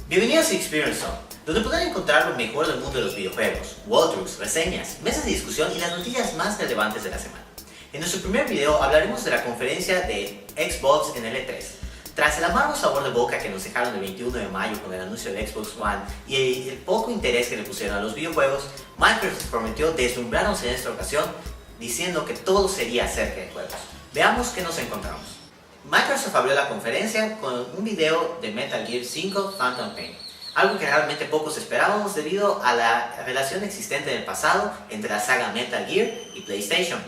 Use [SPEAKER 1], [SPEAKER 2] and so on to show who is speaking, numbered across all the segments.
[SPEAKER 1] Bienvenidos a Experience Zone, donde podrán encontrar lo mejor del mundo de los videojuegos, walkthroughs, reseñas, mesas de discusión y las noticias más relevantes de la semana. En nuestro primer video hablaremos de la conferencia de Xbox en el E3. Tras el amargo sabor de boca que nos dejaron el 21 de mayo con el anuncio del Xbox One y el poco interés que le pusieron a los videojuegos, Microsoft prometió deslumbrarnos en esta ocasión diciendo que todo sería acerca de juegos. Veamos qué nos encontramos. Microsoft abrió la conferencia con un video de Metal Gear 5 Phantom Pain, algo que realmente pocos esperábamos debido a la relación existente en el pasado entre la saga Metal Gear y PlayStation,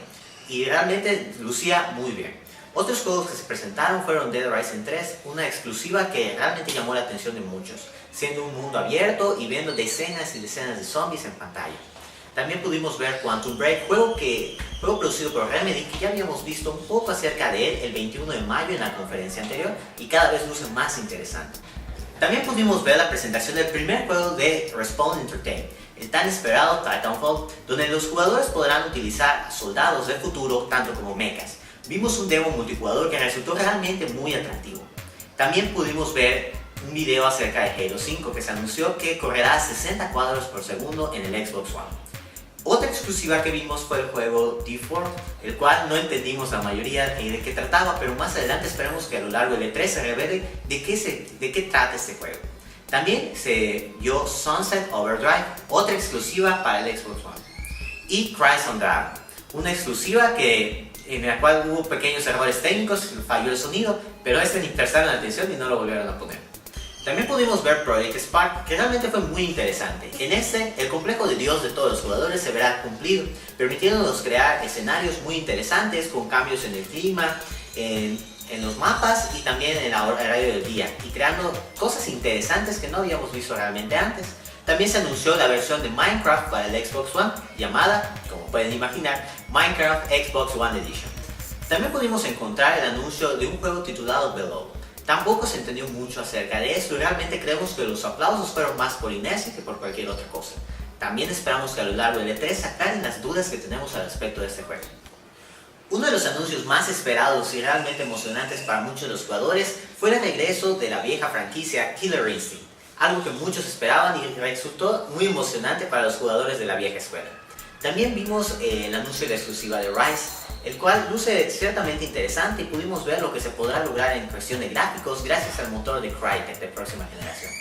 [SPEAKER 1] y realmente lucía muy bien. Otros juegos que se presentaron fueron Dead Rising 3, una exclusiva que realmente llamó la atención de muchos, siendo un mundo abierto y viendo decenas y decenas de zombies en pantalla. También pudimos ver Quantum Break, juego producido por Remedy, que ya habíamos visto un poco acerca de él el 21 de mayo en la conferencia anterior y cada vez luce más interesante. También pudimos ver la presentación del primer juego de Respawn Entertainment, el tan esperado Titanfall, donde los jugadores podrán utilizar soldados del futuro tanto como mechas. Vimos un demo multijugador que resultó realmente muy atractivo. También pudimos ver un video acerca de Halo 5 que se anunció que correrá a 60 cuadros por segundo en el Xbox One. Otra exclusiva que vimos fue el juego D4, el cual no entendimos la mayoría de qué trataba, pero más adelante esperemos que a lo largo del E3 se revele de qué trata este juego. También se vio Sunset Overdrive, otra exclusiva para el Xbox One, y Crysis Dragon, una exclusiva en la cual hubo pequeños errores técnicos, falló el sonido, pero ni prestaron atención y no lo volvieron a poner. También pudimos ver Project Spark, que realmente fue muy interesante. En el complejo de Dios de todos los jugadores se verá cumplido, permitiéndonos crear escenarios muy interesantes con cambios en el clima, en los mapas y también en el horario del día, y creando cosas interesantes que no habíamos visto realmente antes. También se anunció la versión de Minecraft para el Xbox One, llamada, como pueden imaginar, Minecraft Xbox One Edition. También pudimos encontrar el anuncio de un juego titulado Below. Tampoco se entendió mucho acerca de esto y realmente creemos que los aplausos fueron más por inercia que por cualquier otra cosa. También esperamos que a lo largo del E3 se aclaren las dudas que tenemos al respecto de este juego. Uno de los anuncios más esperados y realmente emocionantes para muchos de los jugadores fue el regreso de la vieja franquicia Killer Instinct, algo que muchos esperaban y resultó muy emocionante para los jugadores de la vieja escuela. También vimos el anuncio de la exclusiva de Rise, el cual luce ciertamente interesante y pudimos ver lo que se podrá lograr en cuestión de gráficos gracias al motor de Crytek de próxima generación.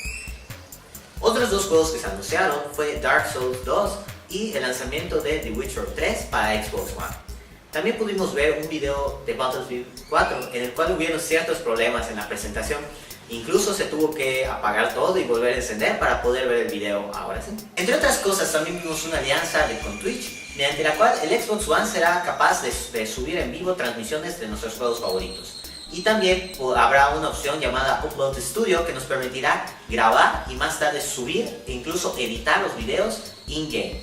[SPEAKER 1] Otros dos juegos que se anunciaron fue Dark Souls 2 y el lanzamiento de The Witcher 3 para Xbox One. También pudimos ver un video de Battlefield 4 en el cual hubieron ciertos problemas en la presentación. Incluso se tuvo que apagar todo y volver a encender para poder ver el video ahora sí. Entre otras cosas, también vimos una alianza con Twitch, mediante la cual el Xbox One será capaz de subir en vivo transmisiones de nuestros juegos favoritos. Y también habrá una opción llamada Upload Studio que nos permitirá grabar y más tarde subir e incluso editar los videos in-game.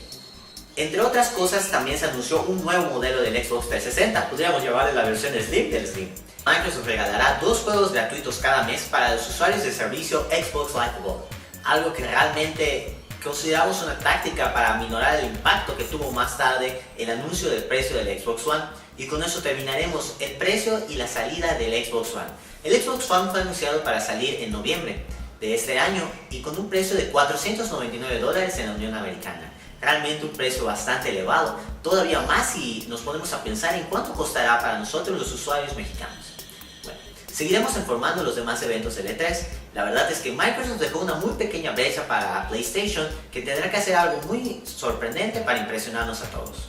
[SPEAKER 1] Entre otras cosas, también se anunció un nuevo modelo del Xbox 360, podríamos llamarle la versión Slim del Slim. Microsoft regalará 2 juegos gratuitos cada mes para los usuarios del servicio Xbox Live Gold, algo que realmente consideramos una táctica para aminorar el impacto que tuvo más tarde el anuncio del precio del Xbox One, y con eso terminaremos el precio y la salida del Xbox One. El Xbox One fue anunciado para salir en noviembre de este año y con un precio de $499 en la Unión Americana. Realmente un precio bastante elevado, todavía más si nos ponemos a pensar en cuánto costará para nosotros los usuarios mexicanos. Bueno, seguiremos informando los demás eventos del E3. La verdad es que Microsoft dejó una muy pequeña brecha para PlayStation, que tendrá que hacer algo muy sorprendente para impresionarnos a todos.